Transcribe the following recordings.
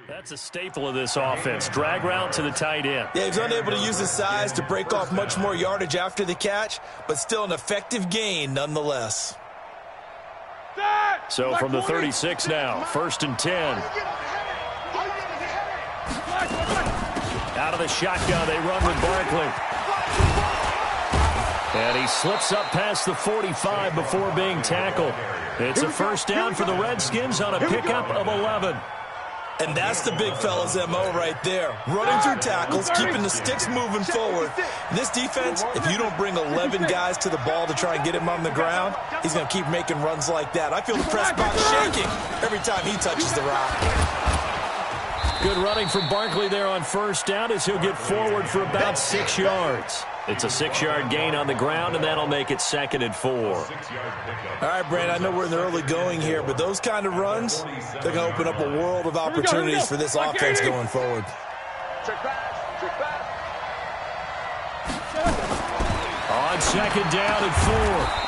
That's a staple of this offense. Drag route to the tight end. Yeah, he's unable to use his size to break off much more yardage after the catch, but still an effective gain nonetheless. So from the 36 now, 1st and 10. Out of the shotgun, they run with Barkley. And he slips up past the 45 before being tackled. It's a first down for the Redskins on a pickup of 11. And that's the big fella's MO right there. Running through tackles, keeping the sticks moving forward. This defense, if you don't bring 11 guys to the ball to try and get him on the ground, he's going to keep making runs like that. I feel the press box shaking every time he touches the rock. Good running from Barkley there on first down as he'll get forward for about 6 yards. It's a 6-yard gain on the ground, and that'll make it 2nd and 4. All right, Brand, I know we're in the early going here, but those kind of runs, they're going to open up a world of opportunities for this offense going forward. On 2nd down and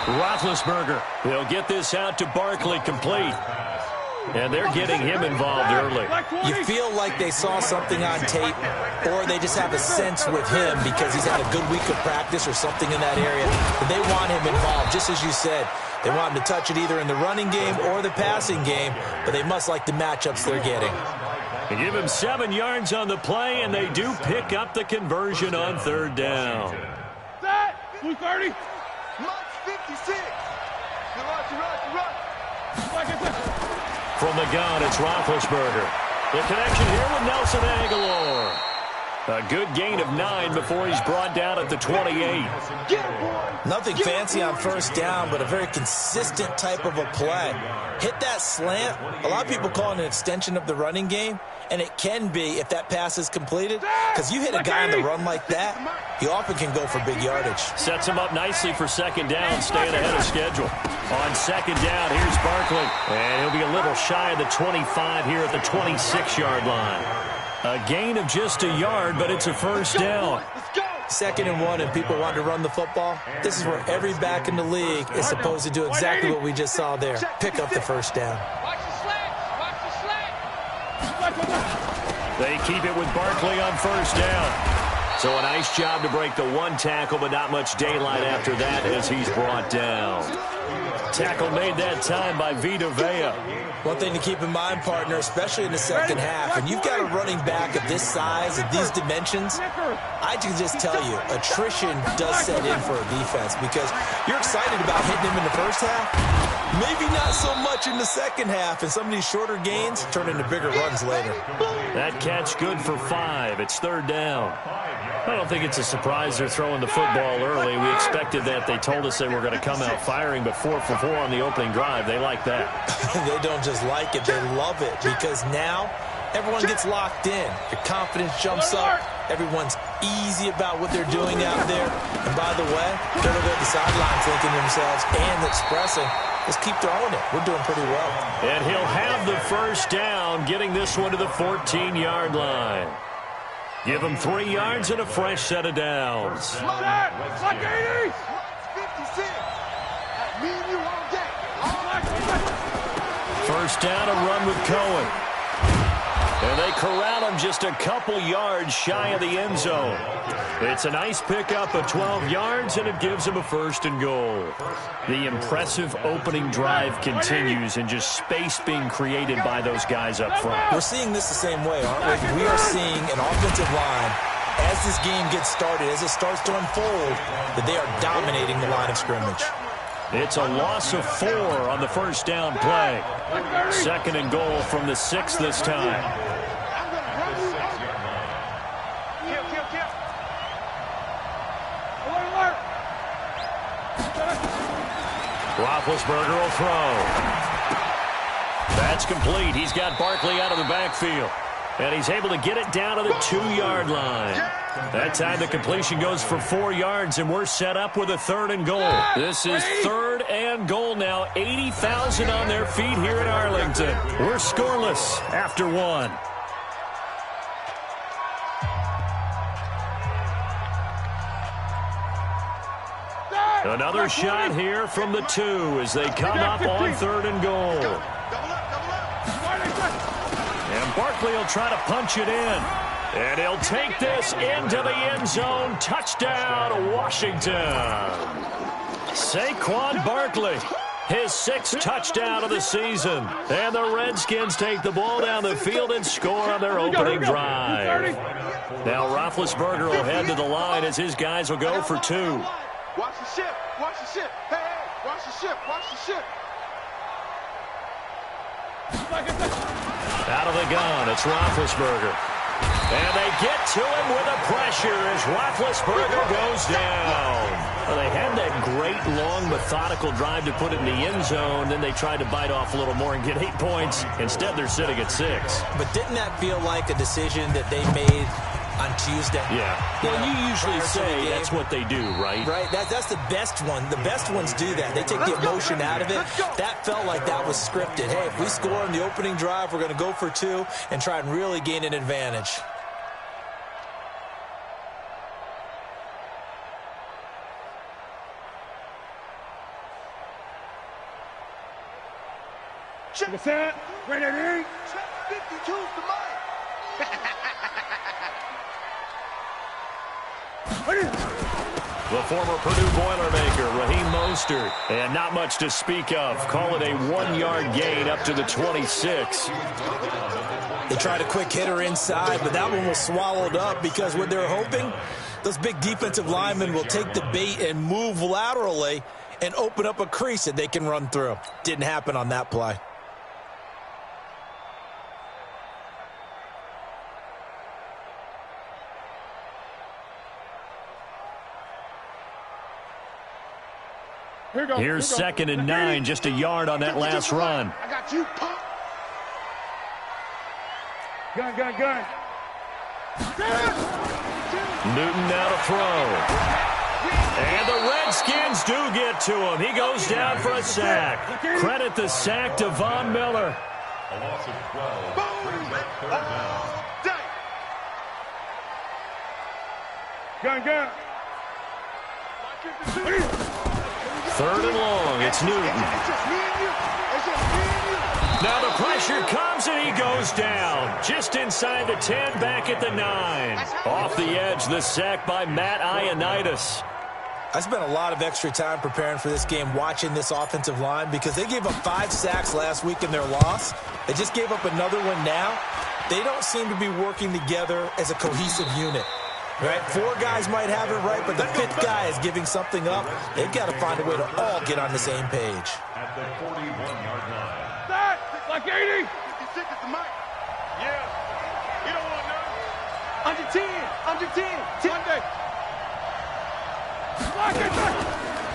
4, Roethlisberger. They'll get this out to Barkley, complete. And they're getting him involved early. You feel like they saw something on tape, or they just have a sense with him because he's had a good week of practice or something in that area. But they want him involved, just as you said. They want him to touch it either in the running game or the passing game, but they must like the matchups they're getting. They give him 7 yards on the play, and they do pick up the conversion on 3rd down. Set! 230. March 56. From the gun, it's Roethlisberger. The connection here with Nelson Aguilar. A good gain of 9 before he's brought down at the 28. Nothing fancy on first down, but a very consistent type of a play. Hit that slant. A lot of people call it an extension of the running game, and it can be if that pass is completed, because you hit a guy on the run like that, he often can go for big yardage. Sets him up nicely for 2nd down, staying ahead of schedule. On 2nd down, here's Barkley, and he'll be a little shy of the 25 here at the 26-yard line. A gain of just a yard, but it's a first down. 2nd and 1, and people want to run the football. This is where every back in the league is supposed to do exactly what we just saw there. Pick up the first down. They keep it with Barkley on first down. So a nice job to break the 1 tackle, but not much daylight after that as he's brought down. Tackle made that time by Vita Vea. One thing to keep in mind, partner, especially in the second half, when you've got a running back of this size and these dimensions, I can just tell you, attrition does set in for a defense because you're excited about hitting him in the first half, maybe not so much in the second half, and some of these shorter gains turn into bigger runs later. That catch good for 5. It's 3rd down. I don't think it's a surprise they're throwing the football early. We expected that. They told us they were going to come out firing, but 4 for 4 on the opening drive. They like that. They don't just like it, they love it, because now everyone gets locked in. Your confidence jumps up. Everyone's easy about what they're doing out there. And by the way, they're going to go to the sideline thinking to themselves and expressing, just keep throwing it. We're doing pretty well. And he'll have the first down, getting this one to the 14-yard line. Give him 3 yards and a fresh set of downs. First down, a run with Cohen. And they corral him just a couple yards shy of the end zone. It's a nice pickup of 12 yards, and it gives him a 1st and goal. The impressive opening drive continues, and just space being created by those guys up front. We're seeing this the same way, aren't we? We are seeing an offensive line, as this game gets started, as it starts to unfold, that they are dominating the line of scrimmage. It's a loss of 4 on the first down play. 2nd and goal from the 6 this time. Roethlisberger will throw. That's complete. He's got Barkley out of the backfield. And he's able to get it down to the 2-yard line. That time the completion goes for 4 yards, and we're set up with a 3rd and goal. This is 3rd and goal now. 80,000 on their feet here in Arlington. We're scoreless after 1. Another shot here from the 2 as they come up on 3rd and goal. And Barkley will try to punch it in. And he'll take this into the end zone. Touchdown, Washington. Saquon Barkley, his 6th touchdown of the season. And the Redskins take the ball down the field and score on their opening drive. Now Roethlisberger will head to the line as his guys will go for 2. Watch the ship. Watch the ship. Hey, hey, watch the ship. Watch the ship. Out of the gun, it's Roethlisberger. And they get to him with the pressure as Roethlisberger goes down. Well, they had that great, long, methodical drive to put it in the end zone. Then they tried to bite off a little more and get 8 points. Instead, they're sitting at 6. But didn't that feel like a decision that they made on Tuesday? Yeah. Well, you usually say that's what they do, right? Right. That's the best one. The best ones do that. They take the emotion out of it. That felt like that was scripted. Hey, if we score in the opening drive, we're going to go for 2 and try and really gain an advantage. Check it out. Ready to eat. Check 52's the mic. The former Purdue Boilermaker, Raheem Mostert. And not much to speak of. Call it a 1-yard gain up to the 26. They tried a quick hitter inside, but that one was swallowed up because what they're hoping, those big defensive linemen will take the bait and move laterally and open up a crease that they can run through. Didn't happen on that play. Here's 2nd and 9, just a yard on that last run. I got you, punk. Gun. Newton now to throw. And the Redskins do get to him. He goes down for a sack. Credit the sack to Von Miller. A loss of 12. Gun. 3rd and long. It's Newton. Now the pressure comes and he goes down. Just inside the 10, back at the 9. Off the edge, the sack by Matt Ioannidis. I spent a lot of extra time preparing for this game watching this offensive line because they gave up 5 sacks last week in their loss. They just gave up another one now. They don't seem to be working together as a cohesive unit. Right? 4 guys might have it right, but the 5th guy is giving something up. They've got to find a way to all get on the same page. At the 41-yard line. That, like 80. 56 is the mic. Yeah. You don't want none. Under 10. 10.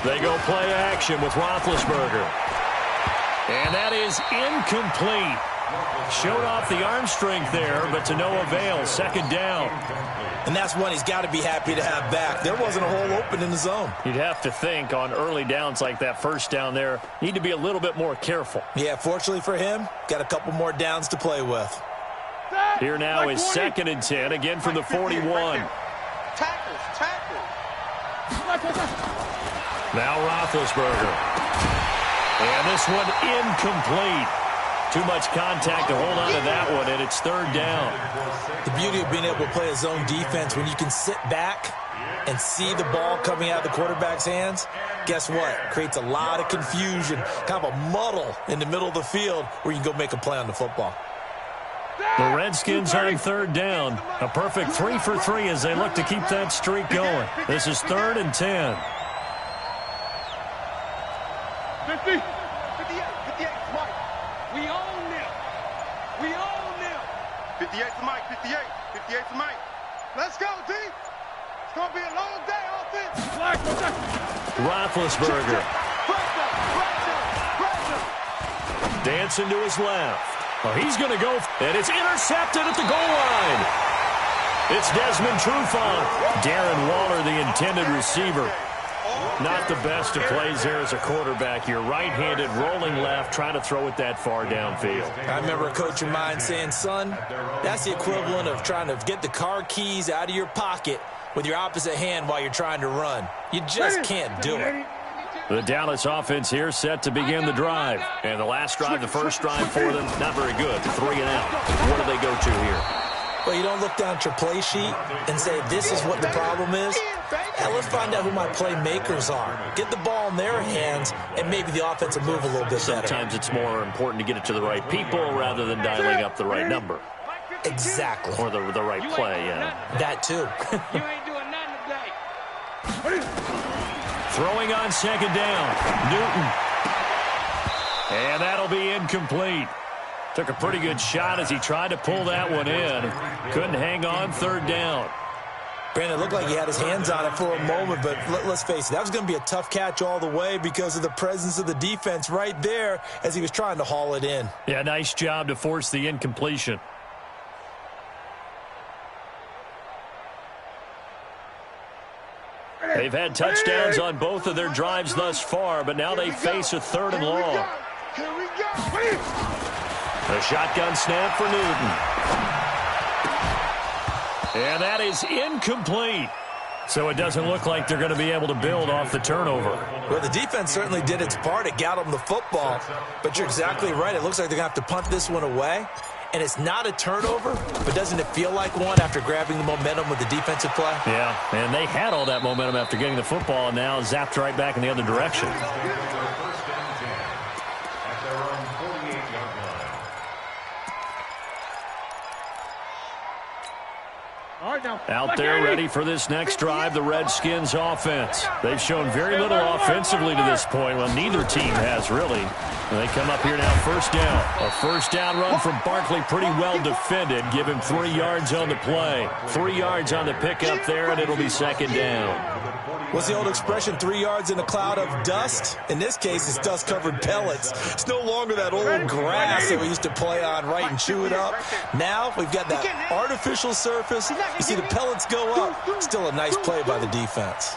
They go play action with Roethlisberger. And that is incomplete. Showed off the arm strength there, but to no avail. 2nd down. And that's one he's got to be happy to have back. There wasn't a hole open in the zone. You'd have to think on early downs like that 1st down there, need to be a little bit more careful. Yeah, fortunately for him, got a couple more downs to play with. Here now is 2nd and 10, again from the 41. Tackles. Now Roethlisberger. And this one incomplete. Too much contact to hold on to that one, and it's 3rd down. The beauty of being able to play a zone defense, when you can sit back and see the ball coming out of the quarterback's hands, guess what? Creates a lot of confusion, kind of a muddle in the middle of the field where you can go make a play on the football. The Redskins on 3rd down. A perfect 3 for 3 as they look to keep that streak going. This is 3rd and 10. 50. 58, Mike. We own them. 58's the mic. 58's the mic. Let's go, D. It's going to be a long day offense. Roethlisberger. Dancing to his left. Oh, he's going to go, and it's intercepted at the goal line. It's Desmond Trufant. Darren Waller, the intended receiver. Not the best of plays there as a quarterback. You're right-handed, rolling left, trying to throw it that far downfield. I remember a coach of mine saying, son, that's the equivalent of trying to get the car keys out of your pocket with your opposite hand while you're trying to run. You just can't do it. The Dallas offense here set to begin the drive. And the last drive, the first drive for them, not very good. 3 and out. What do they go to here? Well, you don't look down at your play sheet and say, this is what the problem is. Let's find out who my playmakers are. Get the ball in their hands, and maybe the offense will move a little bit better. Sometimes it's more important to get it to the right people rather than dialing up the right number. Exactly. Or the right play, yeah. That, too. You ain't doing nothing today. Throwing on second down. Newton. And that'll be incomplete. Took a pretty good shot as he tried to pull that one in. Couldn't hang on third down. Brandon, it looked like he had his hands on it for a moment, but let's face it, that was going to be a tough catch all the way because of the presence of the defense right there as he was trying to haul it in. Yeah, nice job to force the incompletion. They've had touchdowns on both of their drives thus far, but now they face a 3rd and long. A shotgun snap for Newton. And that is incomplete. So it doesn't look like they're going to be able to build off the turnover. Well, the defense certainly did its part. It got them the football. But you're exactly right. It looks like they're going to have to punt this one away. And it's not a turnover, but doesn't it feel like one after grabbing the momentum with the defensive play? Yeah, and they had all that momentum after getting the football and now zapped right back in the other direction. Out there ready for this next drive, the Redskins offense. They've shown very little offensively to this point. Well, neither team has really. And they come up here now, first down. A first down run from Barkley, pretty well defended. Give him 3 yards on the play. 3 yards on the pickup there, and it'll be second down. What's the old expression, 3 yards in a cloud of dust? In this case, it's dust-covered pellets. It's no longer that old grass that we used to play on, right, and chew it up. Now we've got that artificial surface. You see the pellets go up. Still a nice play by the defense.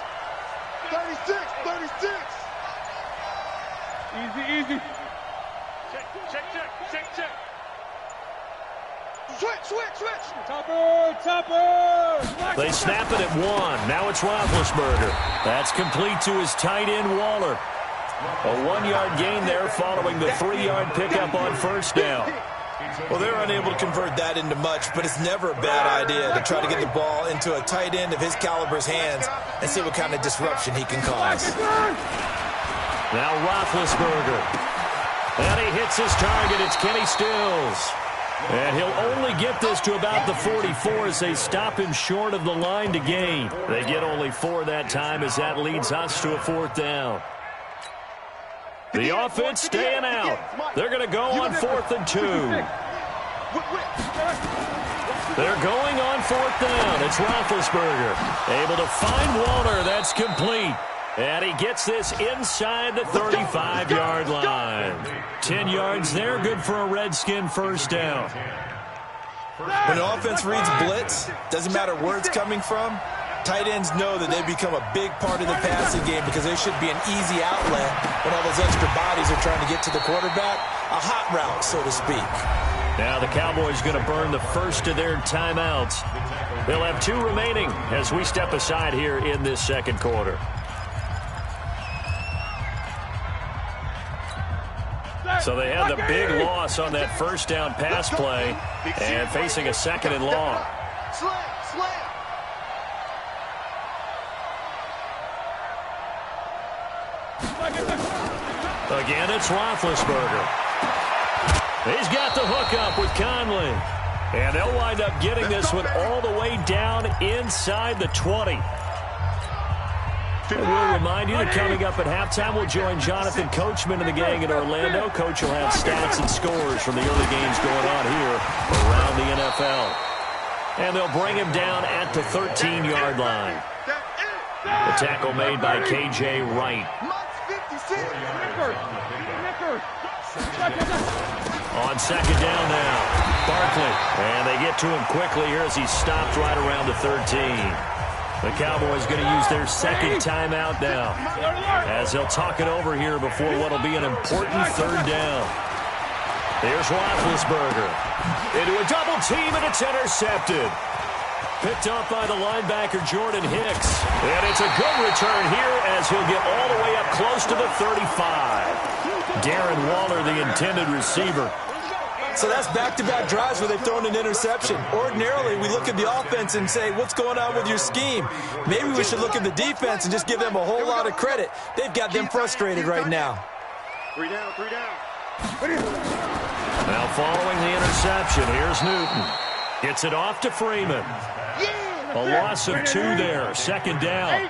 36. Easy. Check. Switch. Topper. They snap it at 1. Now it's Roethlisberger. That's complete to his tight end, Waller. A 1-yard gain there following the 3-yard pickup on first down. Well, they're unable to convert that into much, but it's never a bad idea to try to get the ball into a tight end of his caliber's hands and see what kind of disruption he can cause. Now Roethlisberger. And he hits his target. It's Kenny Stills. And he'll only get this to about the 44 as they stop him short of the line to gain. They get only 4 that time as that leads us to a 4th down. The offense staying out. They're going to go on 4th and 2. They're going on 4th down. It's Roethlisberger. Able to find Waller. That's complete. And he gets this inside the 35-yard line. 10 yards there, good for a Redskin first down. When the offense reads blitz, doesn't matter where it's coming from, tight ends know that they become a big part of the passing game because they should be an easy outlet when all those extra bodies are trying to get to the quarterback. A hot route, so to speak. Now the Cowboys going to burn the first of their timeouts. They'll have 2 remaining as we step aside here in this second quarter. So they had the big loss on that first down pass play and facing a 2nd and long. Again, it's Roethlisberger. He's got the hookup with Conley. And they'll wind up getting this one all the way down inside the 20. And we'll remind you that coming up at halftime, we'll join Jonathan Coachman and the gang in Orlando. Coach will have stats and scores from the early games going on here around the NFL. And they'll bring him down at the 13-yard line. The tackle made by K.J. Wright. On second down now, Barkley. And they get to him quickly here as he stopped right around the 13. The Cowboys going to use their second timeout now as they'll talk it over here before what will be an important third down. Here's Roethlisberger into a double team, and it's intercepted. Picked up by the linebacker, Jordan Hicks. And it's a good return here as he'll get all the way up close to the 35. Darren Waller, the intended receiver. So that's back-to-back drives where they've thrown an interception. Ordinarily, we look at the offense and say, what's going on with your scheme? Maybe we should look at the defense and just give them a whole lot of credit. They've got them frustrated right now. 3 down, 3 down. Now following the interception, here's Newton. Gets it off to Freeman. A loss of 2 there. Second down.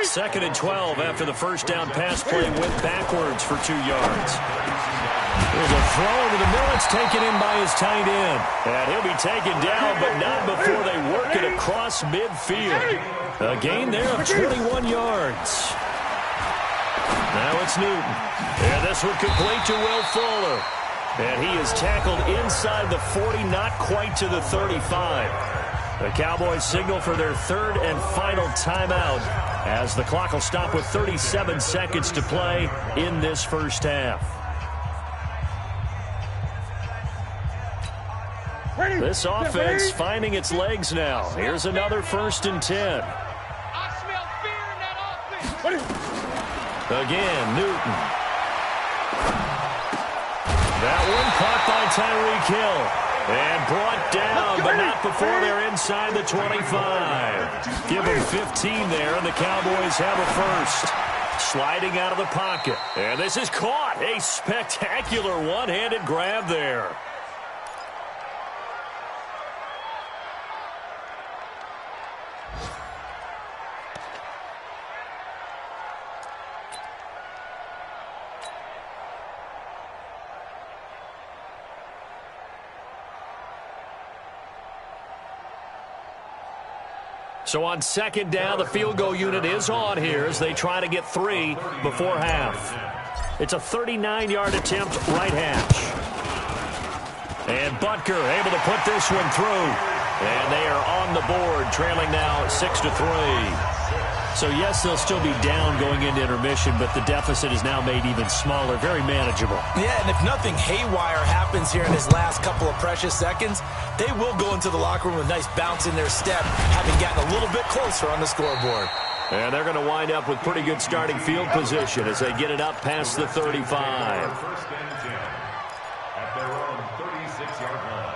2nd and 12 after the first down pass play went backwards for 2 yards. There's a throw into the middle. It's taken in by his tight end. And he'll be taken down, but not before they work it across midfield. A gain there of 21 yards. Now it's Newton. And this one complete to Will Fuller. And he is tackled inside the 40, not quite to the 35. The Cowboys signal for their 3rd and final timeout as the clock will stop with 37 seconds to play in this first half. This offense finding its legs now. Here's another 1st and 10. Again, Newton. That one caught by Tyreek Hill. And brought down, but not before they're inside the 25. Give them 15 there, and the Cowboys have a first. Sliding out of the pocket. And this is caught. A spectacular one-handed grab there. So on 2nd down, the field goal unit is on here as they try to get 3 before half. It's a 39-yard attempt, right hash. And Butker able to put this one through. And they are on the board, trailing now 6-3. So yes, they'll still be down going into intermission, but the deficit is now made even smaller, very manageable. Yeah, and if nothing haywire happens here in his last couple of precious seconds, they will go into the locker room with a nice bounce in their step, having gotten a little bit closer on the scoreboard. And they're going to wind up with pretty good starting field position as they get it up past the 35. First and 10 at their own 36-yard line.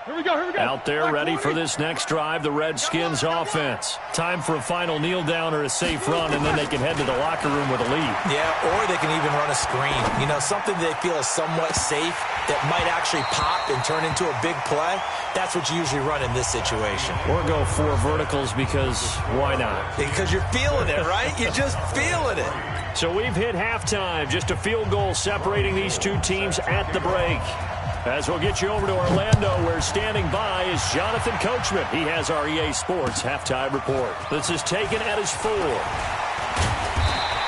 Here we go, here we go. Out there ready for this next drive, the Redskins offense. Time for a final kneel down or a safe run, and then they can head to the locker room with a lead. Yeah, or they can even run a screen. You know, something they feel is somewhat safe that might actually pop and turn into a big play. That's what you usually run in this situation. Or go 4 verticals because why not? Because you're feeling it, right? You're just feeling it. So we've hit halftime. Just a field goal separating these two teams at the break. As we'll get you over to Orlando, where standing by is Jonathan Coachman. He has our EA Sports halftime report. This is taken at his 4.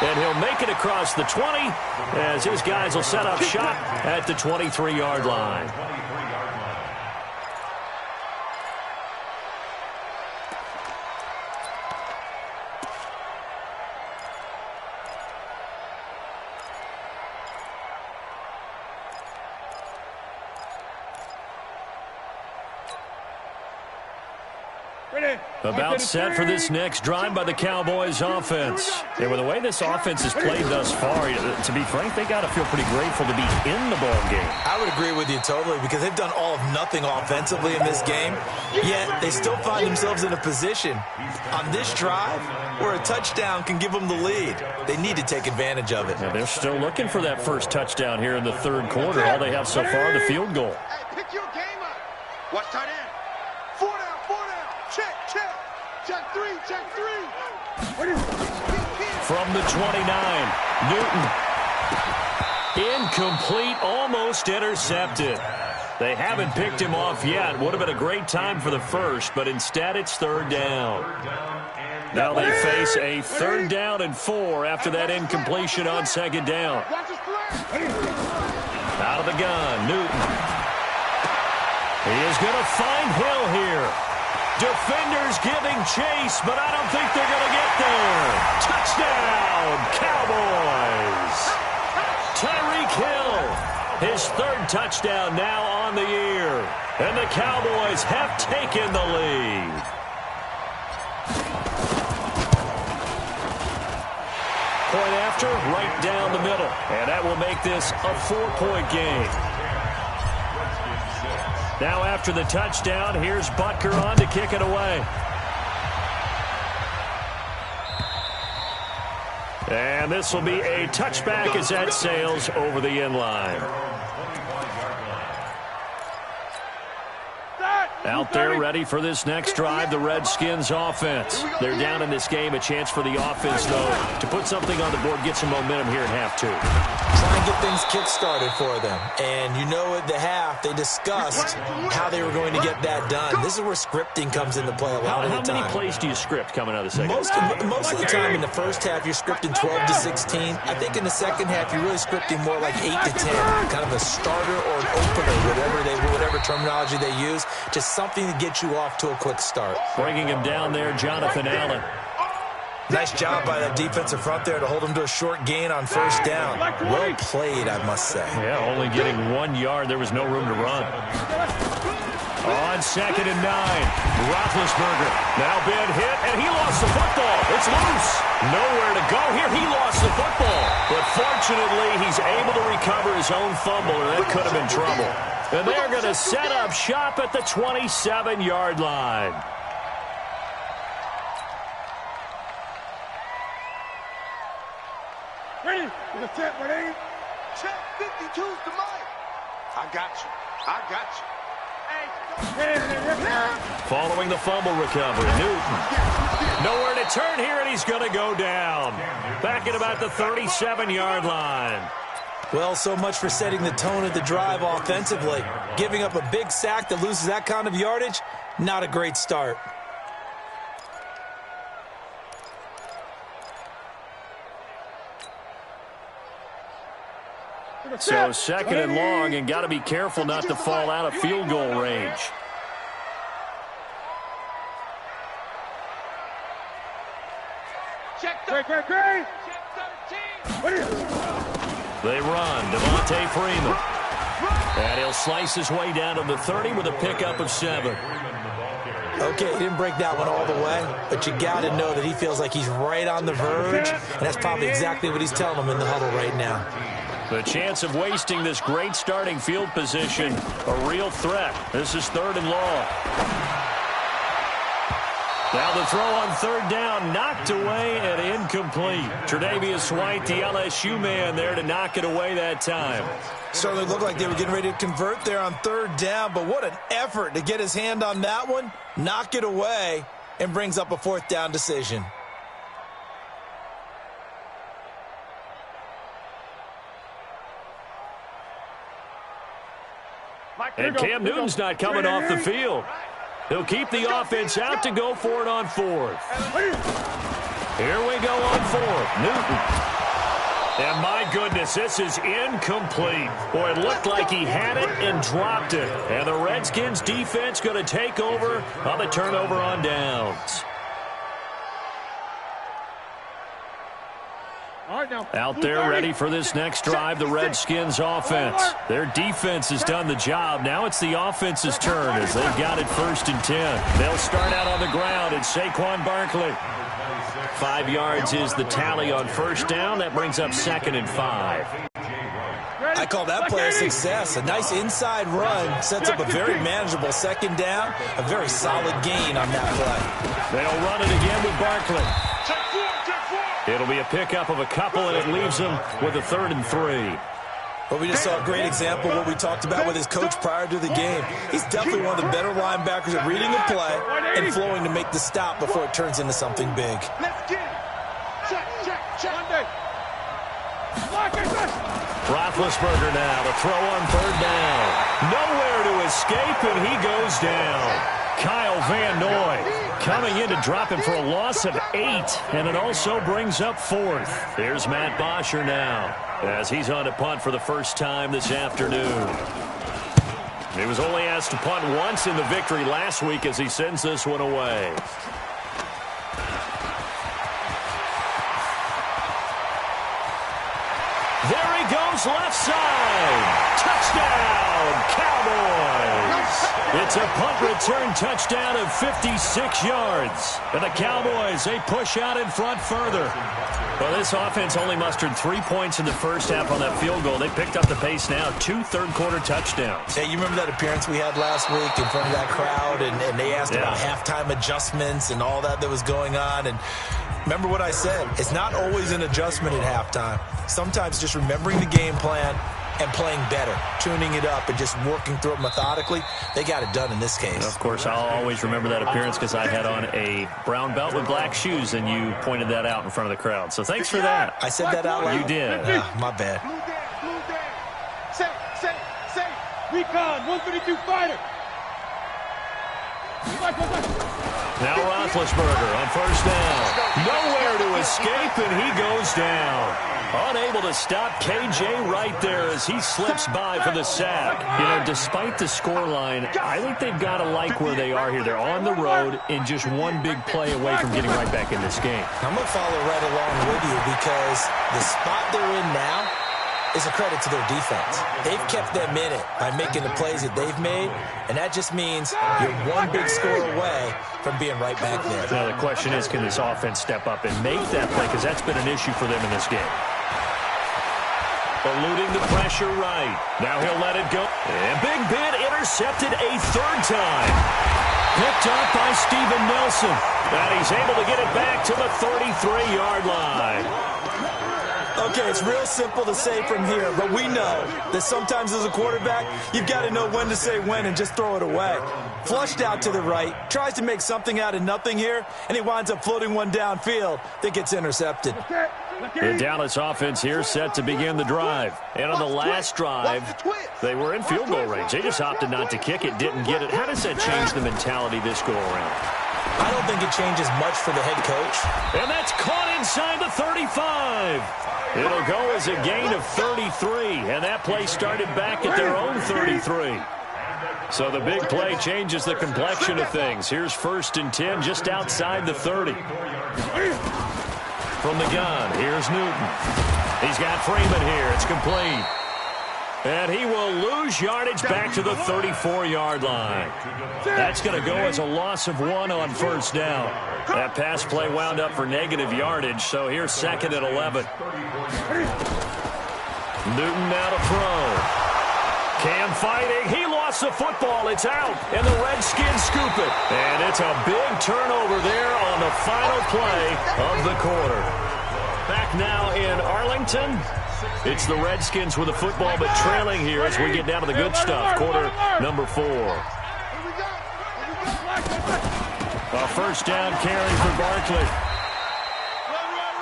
And he'll make it across the 20 as his guys will set up shop at the 23-yard line. About set for this next drive by the Cowboys offense. And with the way this offense has played thus far, to be frank, they got to feel pretty grateful to be in the ball game. I would agree with you totally because they've done all of nothing offensively in this game, yet they still find themselves in a position on this drive where a touchdown can give them the lead. They need to take advantage of it. And they're still looking for that first touchdown here in the 3rd quarter. All they have so far, the field goal. Hey, pick your game up. Watch tight end. 4 down, 4 down. Check, check. Check 3, check 3. From the 29, Newton. Incomplete, almost intercepted. They haven't picked him off yet. Would have been a great time for the first, but instead it's 3rd down. Now they face a 3rd down and 4 after that incompletion on 2nd down. Out of the gun, Newton. He is going to find Hill here. Defenders giving chase, but I don't think they're going to get there. Touchdown, Cowboys. Tyreek Hill His third touchdown now on the year. And the Cowboys have taken the lead. Point after, right down the middle. And that will make this a 4-point game. Now after the touchdown, here's Butker on to kick it away. And this will be a touchback as that sails over the end line. Out there ready for this next drive, the Redskins offense. They're down in this game. A chance for the offense, though, to put something on the board, get some momentum here in half two. Try and get things kick-started for them. And you know at the half, they discussed how they were going to get that done. This is where scripting comes into play a lot of the time. How many plays do you script coming out of the second half? Most of the time in the first half, you're scripting 12 to 16. I think in the second half, you're really scripting more like 8 to 10. Kind of a starter or an opener, whatever terminology they use. Just something to get you off to a quick start. Bringing him down there, Jonathan Allen. Nice job by that defensive front there to hold him to a short gain on first down. Well played, I must say. Yeah, only getting 1 yard. There was no room to run. On 2nd and 9, Roethlisberger now been hit, and he lost the football. It's loose. Nowhere to go here. He lost the football. But fortunately, he's able to recover his own fumble, or that could have been trouble. And they're going to set up shop at the 27-yard line. Ready? Ready? Check 52's the mic. I got you. I got you. Following the fumble recovery, Newton. Nowhere to turn here, and he's going to go down. Back at about the 37-yard line. Well, so much for setting the tone of the drive offensively. Giving up a big sack that loses that kind of yardage, not a great start. So 2nd and long, and got to be careful not to fall out of field goal range. Check 13. They run. Devontae Freeman. And he'll slice his way down to the 30 with a pickup of 7. Okay, he didn't break that one all the way, but you got to know that he feels like he's right on the verge, and that's probably exactly what he's telling them in the huddle right now. The chance of wasting this great starting field position, a real threat. This is 3rd and long. Now the throw on 3rd down, knocked away and incomplete. Tre'Davious White, the LSU man there to knock it away that time. Certainly looked like they were getting ready to convert there on 3rd down, but what an effort to get his hand on that one, knock it away, and brings up a 4th down decision. And Cam Newton's not coming off the field. He'll keep the offense out to go for it on 4th. Here we go on 4th. Newton. And my goodness, this is incomplete. Boy, it looked like he had it and dropped it. And the Redskins defense going to take over on the turnover on downs. Out there ready for this next drive, the Redskins offense. Their defense has done the job. Now it's the offense's turn as they've got it 1st and 10. They'll start out on the ground. It's Saquon Barkley. 5 yards is the tally on 1st down. That brings up 2nd and 5. I call that play a success. A nice inside run sets up a very manageable 2nd down. A very solid gain on that play. They'll run it again with Barkley. It'll be a pickup of a couple, and it leaves them with a 3rd and 3. Well, we just saw a great example of what we talked about with his coach prior to the game. He's definitely one of the better linebackers at reading the play and flowing to make the stop before it turns into something big. Let's get it. Check. Roethlisberger now, the throw on 3rd down. Nowhere to escape, and he goes down. Kyle Van Noy coming in to drop him for a loss of 8, and it also brings up 4th. Here's Matt Bosher now as he's on to punt for the first time this afternoon. He was only asked to punt once in the victory last week as he sends this one away. There he goes goes left side. Touchdown, Cowboys. It's a punt return touchdown of 56 yards. And the Cowboys, they push out in front further. Well, this offense only mustered 3 points in the first half on that field goal. They picked up the pace now, 2 third-quarter touchdowns. Hey, you remember that appearance we had last week in front of that crowd, and they asked about halftime adjustments and all that was going on, and remember what I said. It's not always an adjustment at halftime. Sometimes just remembering the game plan and playing better, tuning it up, and just working through it methodically. They got it done in this case. Of course, I'll always remember that appearance because I had on a brown belt with black shoes, and you pointed that out in front of the crowd. So thanks for that. I said that out loud? You did. My bad. Blue down. Say. Recon, 132 fighter. Now Roethlisberger on first down. Nowhere to escape, and he goes down. Unable to stop KJ right there as he slips by for the sack. You know, despite the scoreline, I think they've got to like where they are here. They're on the road and just one big play away from getting right back in this game. I'm going to follow right along with you because the spot they're in now is a credit to their defense. They've kept them in it by making the plays that they've made, and that just means you're one big score away from being right back there. Now, the question is, can this offense step up and make that play? Because that's been an issue for them in this game. Eluding the pressure right. Now he'll let it go. And Big Ben intercepted a third time. Picked up by Steven Nelson. And he's able to get it back to the 33-yard line. Okay, it's real simple to say from here, but we know that sometimes as a quarterback, you've got to know when to say when and just throw it away. Flushed out to the right, tries to make something out of nothing here, and he winds up floating one downfield that gets intercepted. The Dallas offense here set to begin the drive. And on the last drive, they were in field goal range. They just opted not to kick it, didn't get it. How does that change the mentality this go around? I don't think it changes much for the head coach. And that's caught inside the 35. It'll go as a gain of 33, and that play started back at their own 33. So the big play changes the complexion of things. Here's 1st and 10 just outside the 30. From the gun, here's Newton. He's got Freeman here. It's complete. And he will lose yardage back to the 34-yard line. That's going to go as a loss of 1 on first down. That pass play wound up for negative yardage, so here's 2nd and 11. Newton now to throw. Cam fighting. He lost the football. It's out, and the Redskins scoop it. And it's a big turnover there on the final play of the quarter. Back now in Arlington. It's the Redskins with the football, but trailing here as we get down to the good stuff. Quarter number 4. A first down carry for Barkley.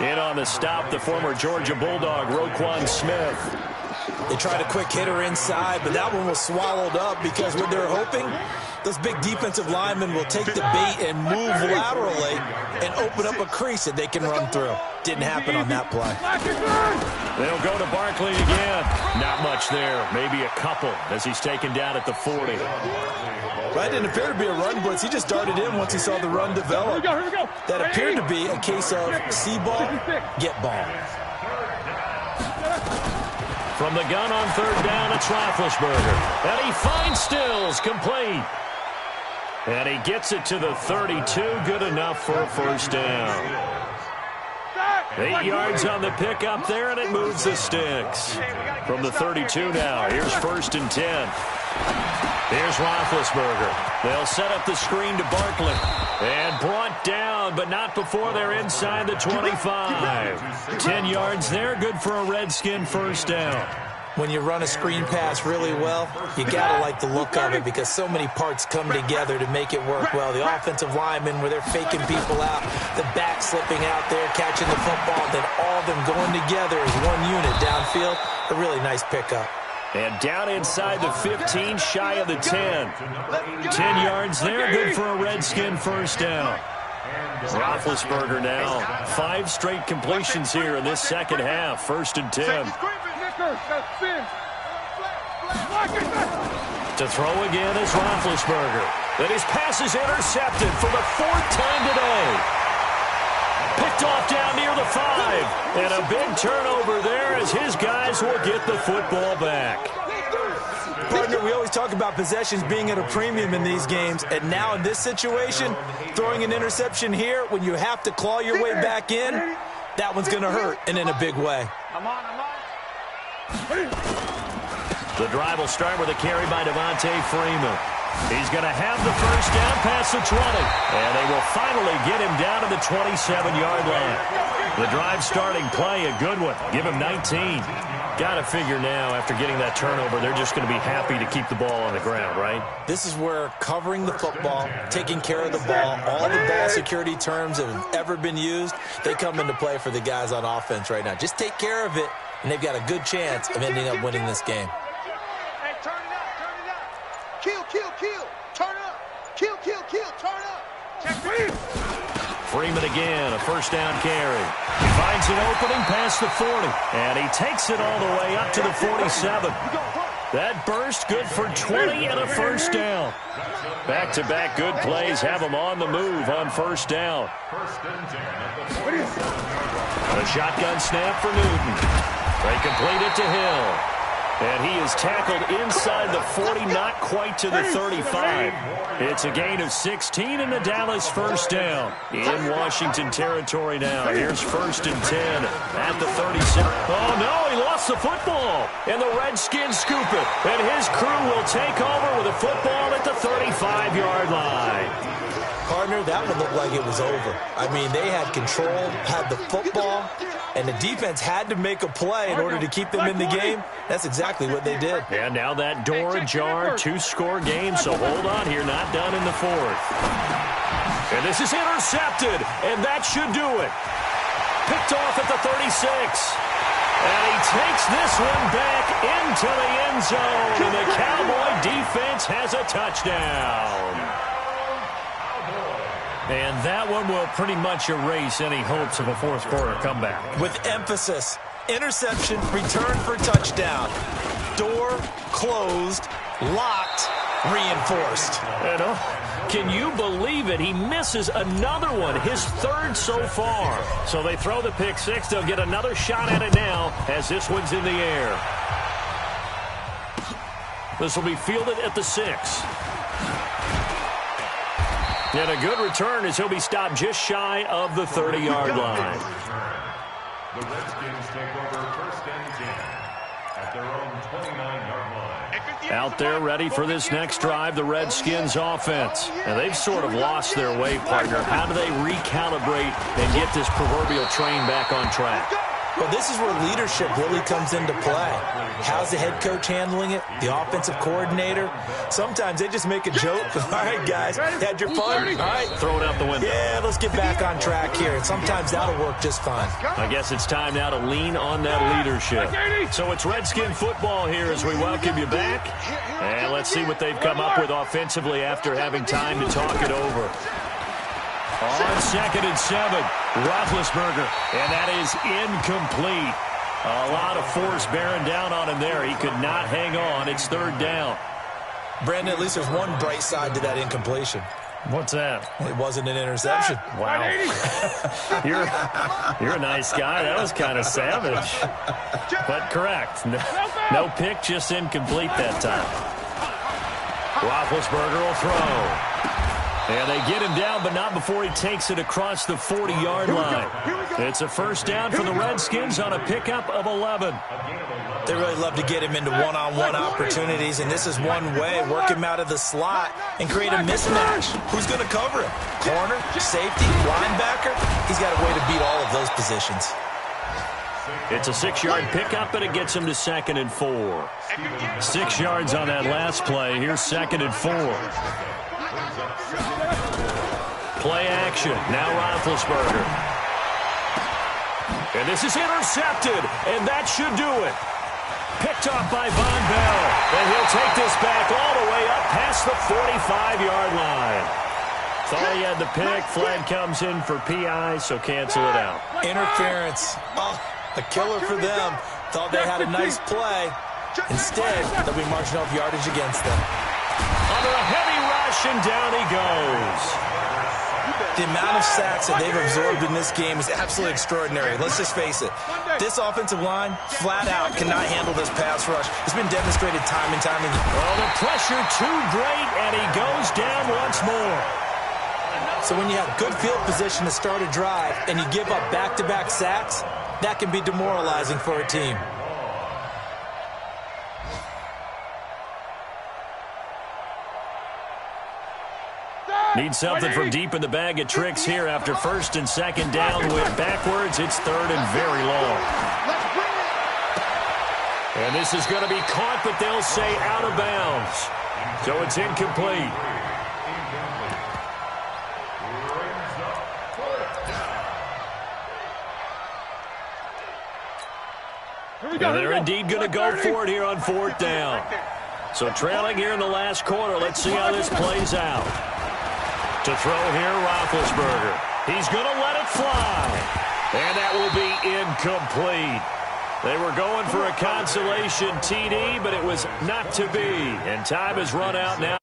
In on the stop, the former Georgia Bulldog, Roquan Smith. They tried a quick hitter inside, but that one was swallowed up because what they're hoping, those big defensive linemen will take the bait and move laterally and open up a crease that they can run through. Didn't happen on that play. They'll go to Barkley again. Not much there. Maybe a couple as he's taken down at the 40. That didn't appear to be a run blitz. He just darted in once he saw the run develop. Here we go. That appeared to be a case of see ball, get ball. From the gun on third down, it's Roethlisberger. And he finds Stills, complete. And he gets it to the 32, good enough for a first down. 8 yards on the pickup there, and it moves the sticks. From the 32 now, here's 1st and 10. Here's Roethlisberger. They'll set up the screen to Barkley. And brought down, but not before they're inside the 25. 10 yards there, good for a Redskin first down. When you run a screen pass really well, you got to like the look of it because so many parts come together to make it work well. The offensive linemen, where they're faking people out, the back slipping out there, catching the football, then all of them going together as one unit downfield. A really nice pickup. And down inside the 15, shy of the 10. 10 yards there, good for a Redskin first down. Roethlisberger now, 5 straight completions here in this second half. 1st and 10. To throw again is Roethlisberger. Then his pass is intercepted for the 4th time today. Picked off down near the 5. And a big turnover there as his guys will get the football back. Partner, we always talk about possessions being at a premium in these games, and now in this situation, throwing an interception here when you have to claw your way back in, that one's going to hurt, and in a big way. The drive will start with a carry by Devontae Freeman. He's going to have the first down past the 20, and they will finally get him down to the 27-yard line. The drive starting play, a good one. Give him 19. Got to figure now, after getting that turnover, they're just going to be happy to keep the ball on the ground, right? This is where covering the football, taking care of the ball, all the ball security terms that have ever been used, they come into play for the guys on offense right now. Just take care of it, and they've got a good chance of ending up winning this game. Hey, turn it up, turn it up. Kill, kill, kill. Turn up. Kill, kill, kill. Turn up. Check me. Freeman again, a first down carry. He finds an opening past the 40, and he takes it all the way up to the 47. That burst good for 20 and a first down. Back-to-back good plays have him on the move on first down. A shotgun snap for Newton. They complete it to Hill. And he is tackled inside the 40, not quite to the 35. It's a gain of 16 in the Dallas first down. In Washington territory now. Here's 1st and 10 at the 37. Oh, no, he lost the football. And the Redskins scoop it. And his crew will take over with a football at the 35-yard line. Partner, that one looked like it was over. I mean, they had control, had the football, and the defense had to make a play in order to keep them in the game. That's exactly what they did. And now that door ajar, 2-score game, so hold on here, not done in the 4th. And this is intercepted, and that should do it. Picked off at the 36. And he takes this one back into the end zone, and the Cowboy defense has a touchdown. And that one will pretty much erase any hopes of a fourth-quarter comeback. With emphasis, interception, return for touchdown. Door closed, locked, reinforced. And can you believe it? He misses another one, his 3rd so far. So they throw the pick 6. They'll get another shot at it now as this one's in the air. This will be fielded at the 6. And a good return as he'll be stopped just shy of the 30-yard line. The Redskins take over 1st and 10 at their own 29-yard line. Out there ready for this next drive, the Redskins offense. And they've sort of lost their way, partner. How do they recalibrate and get this proverbial train back on track? Well, this is where leadership really comes into play. How's the head coach handling it? The offensive coordinator? Sometimes they just make a joke. All right, guys, had your fun? All right. Throw it out the window. Yeah, let's get back on track here. And sometimes that'll work just fine. I guess it's time now to lean on that leadership. So it's Redskin football here as we welcome you back. And let's see what they've come up with offensively after having time to talk it over. On 2nd and 7, Roethlisberger, and that is incomplete. A lot of force bearing down on him there. He could not hang on. It's 3rd down. Brandon, at least there's one bright side to that incompletion. What's that? It wasn't an interception. Wow. You're a nice guy. That was kind of savage. But correct. No pick, just incomplete that time. Roethlisberger will throw. And they get him down, but not before he takes it across the 40-yard line. It's a first down for the Redskins on a pickup of 11. They really love to get him into one-on-one opportunities, and this is one way. Work him out of the slot and create a mismatch. Who's going to cover him? Corner, safety, linebacker? He's got a way to beat all of those positions. It's a 6-yard pickup, but it gets him to 2nd and 4. 6 yards on that last play. Here's 2nd and 4. Play action. Now Roethlisberger. And this is intercepted, and that should do it. Picked off by Von Bell, and he'll take this back all the way up past the 45-yard line. Thought he had the pick. Flag comes in for PI, so cancel it out. Interference. Oh, a killer for them. Thought they had a nice play. Instead, they'll be marching off yardage against them. Under a heavy rush, and down he goes. The amount of sacks that they've absorbed in this game is absolutely extraordinary. Let's just face it. This offensive line, flat out, cannot handle this pass rush. It's been demonstrated time and time again. Well, the pressure too great, and he goes down once more. So when you have good field position to start a drive and you give up back-to-back sacks, that can be demoralizing for a team. Need something from deep in the bag of tricks here after first and second down. Went backwards. It's third and very long. And this is going to be caught, but they'll say out of bounds. So it's incomplete. And they're indeed going to go for it here on fourth down. So trailing here in the last quarter. Let's see how this plays out. To throw here, Roethlisberger. He's going to let it fly. And that will be incomplete. They were going for a consolation TD, but it was not to be. And time has run out now.